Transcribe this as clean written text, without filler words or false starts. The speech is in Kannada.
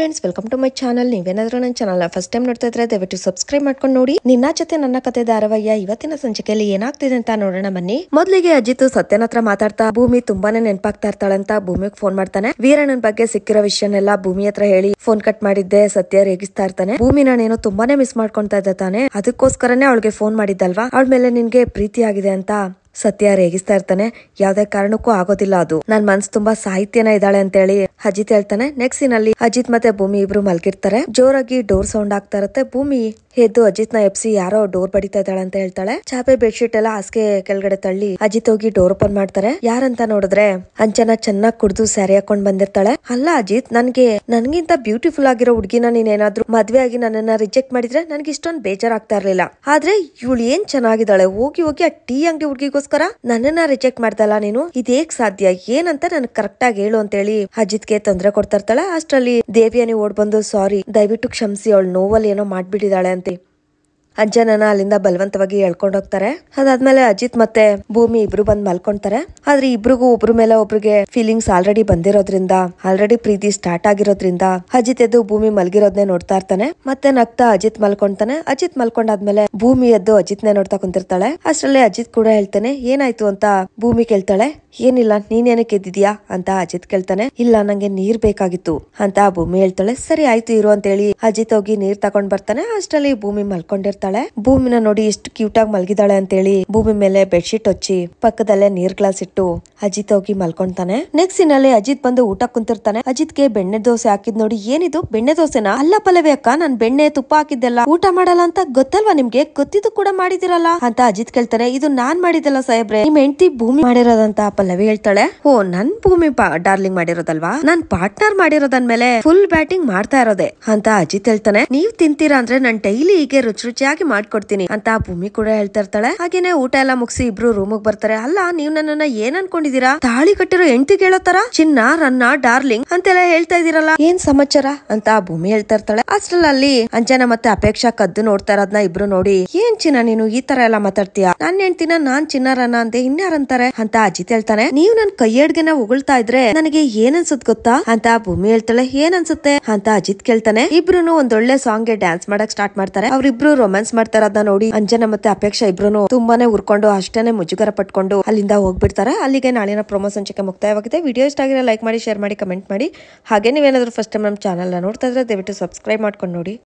Friends, welcome to my channel. ನೀವೇನಾದ್ರೂ ನನ್ನ ಚಾನಲ್ ಫಸ್ಟ್ ಟೈಮ್ ನೋಡ್ತಾ ಇದ್ರೆ ದಯವಿಟ್ಟು ಸಬ್ಸ್ಕ್ರೈಬ್ ಮಾಡ್ಕೊಂಡು ನೋಡಿ. ನಿನ್ನ ಜೊತೆ ನನ್ನ ಕತೆ ಧಾರಾವಾಹಿಯ ಇವತ್ತಿನ ಸಂಚಿಕೆಯಲ್ಲಿ ಏನಾಗ್ತಿದೆ ಅಂತ ನೋಡೋಣ ಬನ್ನಿ. ಮೊದಲಿಗೆ ಅಜಿತ್ ಸತ್ಯನ ಹತ್ರ ಮಾತಾಡ್ತಾ ಭೂಮಿ ತುಂಬಾನೇ ನೆನಪಾಗ್ತಾ ಇರ್ತಾಳಂತ ಭೂಮಿಗೆ ಫೋನ್ ಮಾಡ್ತಾನೆ. ವೀರಣ್ಣನ ಬಗ್ಗೆ ಸಿಕ್ಕಿರೋ ವಿಷಯನೆಲ್ಲ ಭೂಮಿ ಹತ್ರ ಹೇಳಿ ಫೋನ್ ಕಟ್ ಮಾಡಿದ್ದೆ ಸತ್ಯ ರೇಗಿಸ್ತಾ ಇರ್ತಾನೆ. ಭೂಮಿ ನಾನೇನೋ ತುಂಬಾನೇ ಮಿಸ್ ಮಾಡ್ಕೊಂತಾ ಇದ್ದ ತಾನೆ, ಅದಕ್ಕೋಸ್ಕರನೇ ಅವಳಿಗೆ ಫೋನ್ ಮಾಡಿದ್ದಲ್ವಾ, ಅವಳ ಮೇಲೆ ನಿನ್ಗೆ ಪ್ರೀತಿ ಆಗಿದೆ ಅಂತ ಸತ್ಯ ರೇಗಿಸ್ತಾ ಇರ್ತಾನೆ. ಯಾವ್ದೇ ಕಾರಣಕ್ಕೂ ಆಗೋದಿಲ್ಲ, ಅದು ನನ್ ಮನ್ಸ್ ತುಂಬಾ ಸಾಹಿತ್ಯನ ಇದ್ದಾಳೆ ಅಂತ ಹೇಳಿ ಅಜಿತ್ ಹೇಳ್ತಾನೆ. ನೆಕ್ಸ್ಟ್ ಸೀನಲ್ಲಿ ಅಜಿತ್ ಮತ್ತೆ ಭೂಮಿ ಇಬ್ರು ಮಲ್ಗಿರ್ತಾರೆ. ಜೋರಾಗಿ ಡೋರ್ ಸೌಂಡ್ ಆಗ್ತಾ ಇರುತ್ತೆ. ಭೂಮಿ ಎದ್ದು ಅಜಿತ್ ನ ಎಪ್ಸಿ ಯಾರೋ ಡೋರ್ ಬಡಿತಾ ಇದ್ದಾಳೆ ಅಂತ ಹೇಳ್ತಾಳೆ. ಚಾಪೆ ಬೆಡ್ಶೀಟ್ ಎಲ್ಲ ಹಾಸಿಗೆ ಕೆಳಗಡೆ ತಳ್ಳಿ ಅಜಿತ್ ಹೋಗಿ ಡೋರ್ ಓಪನ್ ಮಾಡ್ತಾರೆ. ಯಾರಂತ ನೋಡಿದ್ರೆ ಅಂಚನ ಚೆನ್ನಾಗ್ ಕುಡ್ದು ಸ್ಯಾರಿ ಹಾಕೊಂಡ್ ಬಂದಿರ್ತಾಳೆ. ಅಲ್ಲ ಅಜಿತ್, ನನ್ಗಿಂತ ಬ್ಯೂಟಿಫುಲ್ ಆಗಿರೋ ಹುಡ್ಗಿನ ನೀನ್ ಏನಾದ್ರು ಮದ್ವೆ ಆಗಿ ನನ್ನನ್ನ ರಿಜೆಕ್ಟ್ ಮಾಡಿದ್ರೆ ನನ್ಗೆ ಇಷ್ಟೊಂದು ಬೇಜಾರಾಗ್ತಾ ಇರ್ಲಿಲ್ಲ. ಆದ್ರೆ ಇವಳು ಏನ್ ಚೆನ್ನಾಗಿದ್ದಾಳೆ, ಹೋಗಿ ಆ ಟೀ ಅಂಗಡಿ ಹುಡ್ಗಿಗೋಸ್ಕರ ನನ್ನನ್ನ ರಿಜೆಕ್ಟ್ ಮಾಡ್ದಲ್ಲ ನೀನು, ಇದೇಗ್ ಸಾಧ್ಯ, ಏನಂತ ನನ್ಗೆ ಕರೆಕ್ಟ್ ಆಗಿ ಹೇಳು ಅಂತ ಹೇಳಿ ಅಜಿತ್ಗೆ ತೊಂದರೆ ಕೊಡ್ತಾ ಇರ್ತಾಳೆ. ಅಷ್ಟರಲ್ಲಿ ದೇವಿಯನಿ ಓಡ್ ಬಂದು ಸಾರಿ, ದಯವಿಟ್ಟು ಕ್ಷಮಿಸಿ, ಅವಳು ನೋವಲ್ಲಿ ಏನೋ ಮಾಡ್ಬಿಟ್ಟಿದ್ದಾಳೆ ಅಂತ ಅಂಜನನ ಅಲ್ಲಿಂದ ಬಲವಂತವಾಗಿ ಎಳ್ಕೊಂಡ್ ಹೋಗ್ತಾರೆ. ಅದಾದ್ಮೇಲೆ ಅಜಿತ್ ಮತ್ತೆ ಭೂಮಿ ಇಬ್ರು ಬಂದ್ ಮಲ್ಕೊಂತಾರೆ. ಆದ್ರೆ ಇಬ್ರಿಗೂ ಒಬ್ರ ಮೇಲೆ ಒಬ್ರಿಗೆ ಫೀಲಿಂಗ್ಸ್ ಆಲ್ರೆಡಿ ಬಂದಿರೋದ್ರಿಂದ, ಆಲ್ರೆಡಿ ಪ್ರೀತಿ ಸ್ಟಾರ್ಟ್ ಆಗಿರೋದ್ರಿಂದ ಅಜಿತ್ ಎದ್ದು ಭೂಮಿ ಮಲ್ಗಿರೋದ್ನೇ ನೋಡ್ತಾ ಇರ್ತಾನೆ. ಮತ್ತೆ ನಗ್ತಾ ಅಜಿತ್ ಮಲ್ಕೊಂತಾನೆ. ಅಜಿತ್ ಮಲ್ಕೊಂಡಾದ್ಮೇಲೆ ಭೂಮಿ ಎದ್ದು ಅಜಿತ್ನೇ ನೋಡ್ತಾ ಕುಂತಿರ್ತಾಳೆ. ಅಷ್ಟರಲ್ಲೇ ಅಜಿತ್ ಕೂಡ ಹೇಳ್ತಾನೆ. ಏನಾಯ್ತು ಅಂತ ಭೂಮಿ ಕೇಳ್ತಾಳೆ. ಏನಿಲ್ಲ, ನೀನೇನಕ್ಕೆ ಎದ್ದಿದ್ಯಾ ಅಂತ ಅಜಿತ್ ಕೇಳ್ತಾನೆ. ಇಲ್ಲ, ನಂಗೆ ನೀರ್ ಬೇಕಾಗಿತ್ತು ಅಂತ ಭೂಮಿ ಹೇಳ್ತಾಳೆ. ಸರಿ ಆಯ್ತು ಇರು ಅಂತ ಹೇಳಿ ಅಜಿತ್ ಹೋಗಿ ನೀರ್ ತಗೊಂಡ್ ಬರ್ತಾನೆ. ಅಷ್ಟರಲ್ಲಿ ಭೂಮಿ ಮಲ್ಕೊಂಡಿರ್ತಾಳೆ. ಭೂಮಿನ ನೋಡಿ ಎಷ್ಟು ಕ್ಯೂಟ್ ಆಗಿ ಮಲ್ಗಿದಾಳೆ ಅಂತ ಹೇಳಿ ಭೂಮಿ ಮೇಲೆ ಬೆಡ್ಶೀಟ್ ಹೊಚ್ಚಿ ಪಕ್ಕದಲ್ಲೇ ನೀರ್ ಗ್ಲಾಸ್ ಇಟ್ಟು ಅಜಿತ್ ಹೋಗಿ ಮಲ್ಕೊಂತಾನೆ. ನೆಕ್ಸ್ಟ್ ಸೀನಲ್ಲಿ ಅಜಿತ್ ಬಂದು ಊಟ ಕುಂತಿರ್ತಾನೆ. ಅಜಿತ್ಗೆ ಬೆಣ್ಣೆ ದೋಸೆ ಹಾಕಿದ್ ನೋಡಿ. ಏನಿದು ಬೆಣ್ಣೆ ದೋಸೆನಾ? ಅಲ್ಲ ಪಲ್ಲವಿ ಅಕ್ಕ, ನಾನ್ ಬೆಣ್ಣೆ ತುಪ್ಪ ಹಾಕಿದ್ದೆಲ್ಲ ಊಟ ಮಾಡಲ್ಲ ಅಂತ ಗೊತ್ತಲ್ವಾ ನಿಮ್ಗೆ, ಗೊತ್ತಿದ್ದು ಕೂಡ ಮಾಡಿದಿರಲ್ಲ ಅಂತ ಅಜಿತ್ ಕೇಳ್ತಾನೆ. ಇದು ನಾನ್ ಮಾಡಿದ್ದಲ್ಲ ಸಾಹೇಬ್ರೆ, ನಿಮ್ ಹೆಂಡತಿ ಭೂಮಿ ಮಾಡಿರೋದಂತ ಪಲ್ಲವಿ ಹೇಳ್ತಾಳೆ. ಓ, ನನ್ ಭೂಮಿ ಡಾರ್ಲಿಂಗ್ ಮಾಡಿರೋದಲ್ವಾ, ನನ್ ಪಾರ್ಟ್ನರ್ ಮಾಡಿರೋದನ್ಮೇಲೆ ಫುಲ್ ಬ್ಯಾಟಿಂಗ್ ಮಾಡ್ತಾ ಇರೋದೆ ಅಂತ ಅಜಿತ್ ಹೇಳ್ತಾನೆ. ನೀವ್ ತಿಂತೀರಾ ಅಂದ್ರೆ ನಾನ್ ಡೈಲಿ ಹೀಗೆ ರುಚಿ ರುಚಿಯಾಗಿ ಮಾಡ್ಕೊಡ್ತೀನಿ ಅಂತ ಭೂಮಿ ಕೂಡ ಹೇಳ್ತಾ ಇರ್ತಾಳೆ. ಹಾಗೇನೆ ಊಟ ಎಲ್ಲ ಮುಗಿಸಿ ಇಬ್ರು ರೂಮಿಗೆ ಬರ್ತಾರೆ. ಅಲ್ಲ, ನೀವ್ ನನ್ನನ್ನ ಏನ್ ಅನ್ಕೊಂಡಿದೀರಾ, ತಾಳಿ ಕಟ್ಟಿರೋ ಹೆಂಡತಿಗೆ ಹೇಳೋ ತರ ಚಿನ್ನ, ರನ್ನ, ಡಾರ್ಲಿಂಗ್ ಅಂತೆಲ್ಲ ಹೇಳ್ತಾ ಇದೀರಲ್ಲ, ಏನ್ ಸಮಾಚಾರ ಅಂತ ಭೂಮಿ ಹೇಳ್ತಾ ಇರ್ತಾಳೆ. ಅಷ್ಟ್ರಲ್ಲಿ ಅಂಜನ ಮತ್ತೆ ಅಪೇಕ್ಷಾ ಕದ್ದು ನೋಡ್ತಾ ಇರೋದ್ನ ಇಬ್ರು ನೋಡಿ, ಏನ್ ಚಿನ್ನ ನೀನು ಈ ತರ ಎಲ್ಲ ಮಾತಾಡ್ತೀಯಾ, ನಾನ್ ಹೆಂಡ್ತಿನ ನಾನ್ ಚಿನ್ನ ರನ್ನ ಅಂದೆ, ಇನ್ಯಾರಂತಾರೆ ಅಂತ ಅಜಿತ್ ಹೇಳ್ತಾನೆ. ನೀವ್ ನನ್ ಕೈಯಡ್ಗೆನ ಉಗುಳ್ತಾ ಇದ್ರೆ ನನಗೆ ಏನ್ ಅನ್ಸುತ್ತೆ ಗೊತ್ತಾ ಅಂತ ಭೂಮಿ ಹೇಳ್ತಾಳೆ. ಏನ್ ಅನ್ಸುತ್ತೆ ಅಂತ ಅಜಿತ್ ಕೇಳ್ತಾನೆ. ಇಬ್ರು ಒಂದೊಳ್ಳೆ ಸಾಂಗ್ ಗೆ ಡ್ಯಾನ್ಸ್ ಮಾಡಕ್ ಸ್ಟಾರ್ಟ್ ಮಾಡ್ತಾರೆ. ಅವ್ರಿಬ್ರು ರೊಮ್ಯಾನ್ಸ್ ಮಾಡ್ತಾರದನ್ನ ನೋಡಿ ಅಂಜನ ಮತ್ತೆ ಅಪೇಕ್ಷಾ ಇಬ್ರು ತುಂಬಾನೇ ಉರ್ಕೊಂಡು ಅಷ್ಟೇನೆ ಮುಜುಗರ ಪಟ್ಕೊಂಡು ಅಲ್ಲಿಂದ ಹೋಗ್ಬಿಡ್ತಾರೆ. ಅಲ್ಲಿಗೆ ನಾಳಿನ ಪ್ರೊಮೋ ಸಂಚಿಕೆ ಮುಕ್ತಾಯವಾಗಿದೆ. ವಿಡಿಯೋ ಇಷ್ಟ ಆಗಿದ್ರೆ ಲೈಕ್ ಮಾಡಿ, ಶೇರ್ ಮಾಡಿ, ಕಮೆಂಟ್ ಮಾಡಿ. ಹಾಗೆ ನೀವೇನಾದ್ರೂ ಫಸ್ಟ್ ಟೈಮ್ ನಮ್ಮ ಚಾನಲ್ ನೋಡ್ತಾ ಇದ್ರೆ ದಯವಿಟ್ಟು ಸಬ್ಸ್ಕ್ರೈಬ್ ಮಾಡ್ಕೊಂಡು ನೋಡಿ.